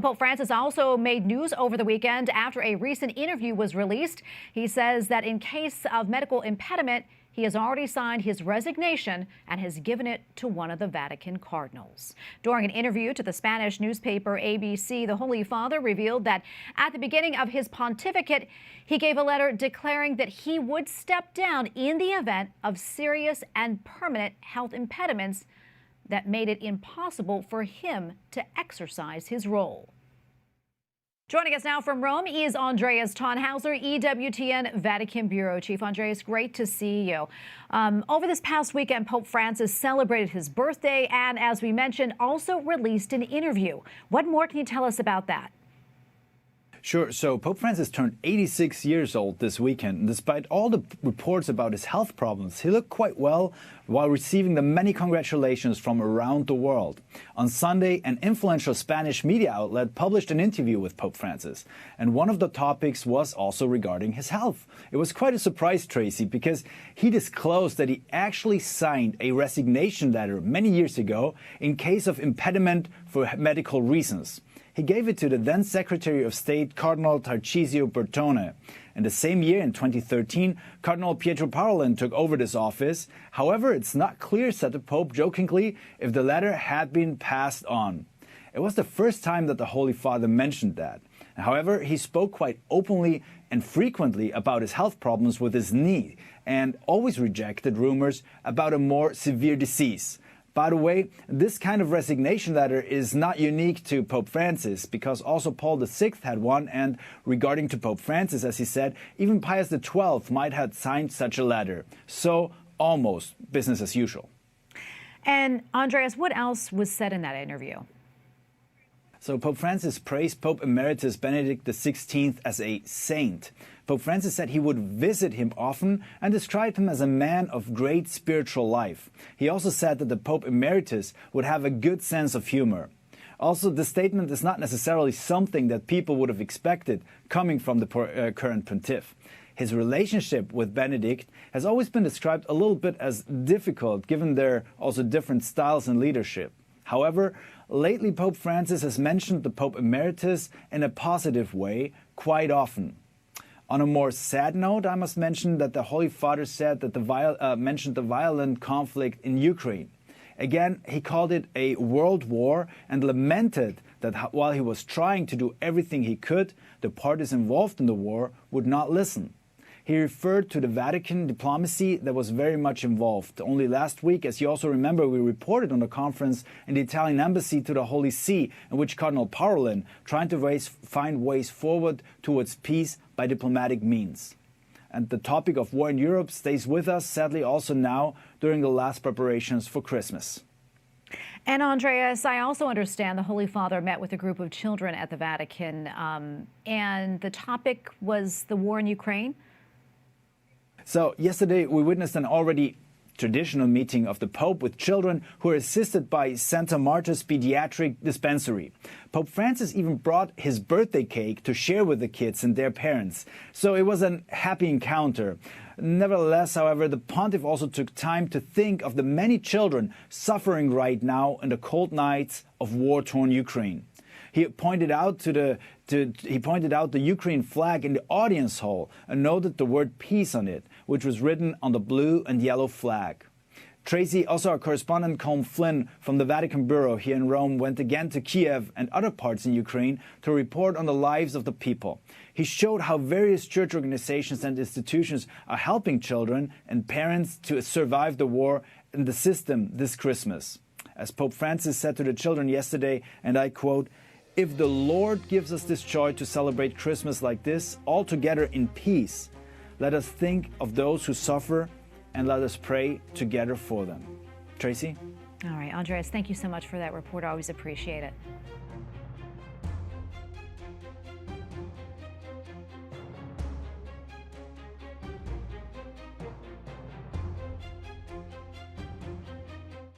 Pope Francis also made news over the weekend after a recent interview was released. He says that in case of medical impediment, he has already signed his resignation and has given it to one of the Vatican cardinals. During an interview to the Spanish newspaper ABC, the Holy Father revealed that at the beginning of his pontificate, he gave a letter declaring that he would step down in the event of serious and permanent health impediments that made it impossible for him to exercise his role. Joining us now from Rome is Andreas Tannhauser, EWTN Vatican Bureau Chief. Andreas, great to see you. Over this past weekend, Pope Francis celebrated his birthday and, as we mentioned, also released an interview. What more can you tell us about that? Sure. So Pope Francis turned 86 years old this weekend. And despite all the reports about his health problems, he looked quite well while receiving the many congratulations from around the world. On Sunday, an influential Spanish media outlet published an interview with Pope Francis. And one of the topics was also regarding his health. It was quite a surprise, Tracy, because he disclosed that he actually signed a resignation letter many years ago in case of impediment for medical reasons. He gave it to the then Secretary of State, Cardinal Tarcisio Bertone. And the same year, in 2013, Cardinal Pietro Parolin took over this office. However, it's not clear, said the Pope jokingly, if the letter had been passed on. It was the first time that the Holy Father mentioned that. However, he spoke quite openly and frequently about his health problems with his knee and always rejected rumors about a more severe disease. By the way, this kind of resignation letter is not unique to Pope Francis, because also Paul VI had one, and regarding to Pope Francis, as he said, even Pius XII might have signed such a letter. So almost business as usual. And Andreas, what else was said in that interview? So Pope Francis praised Pope Emeritus Benedict XVI as a saint. Pope Francis said he would visit him often and described him as a man of great spiritual life. He also said that the Pope Emeritus would have a good sense of humor. Also, the statement is not necessarily something that people would have expected coming from the current pontiff. His relationship with Benedict has always been described a little bit as difficult, given their also different styles in leadership. However, lately Pope Francis has mentioned the Pope Emeritus in a positive way quite often. On a more sad note, I must mention that the Holy Father said that mentioned the violent conflict in Ukraine. Again, he called it a world war and lamented that while he was trying to do everything he could, the parties involved in the war would not listen. He referred to the Vatican diplomacy that was very much involved. Only last week, as you also remember, we reported on a conference in the Italian embassy to the Holy See, in which Cardinal Parolin tried to find ways forward towards peace by diplomatic means. And the topic of war in Europe stays with us, sadly also now, during the last preparations for Christmas. And Andreas, I also understand the Holy Father met with a group of children at the Vatican, and the topic was the war in Ukraine. So yesterday we witnessed an already traditional meeting of the Pope with children who are assisted by Santa Marta's Pediatric Dispensary. Pope Francis even brought his birthday cake to share with the kids and their parents. So it was a happy encounter. Nevertheless, however, the pontiff also took time to think of the many children suffering right now in the cold nights of war-torn Ukraine. He pointed out the Ukraine flag in the audience hall and noted the word peace on it, which was written on the blue and yellow flag. Tracy, also our correspondent Colm Flynn from the Vatican Bureau here in Rome, went again to Kiev and other parts in Ukraine to report on the lives of the people. He showed how various church organizations and institutions are helping children and parents to survive the war in the system this Christmas. As Pope Francis said to the children yesterday, and I quote, "If the Lord gives us this joy to celebrate Christmas like this, all together in peace, let us think of those who suffer and let us pray together for them." Tracy? All right, Andreas, thank you so much for that report. I always appreciate it.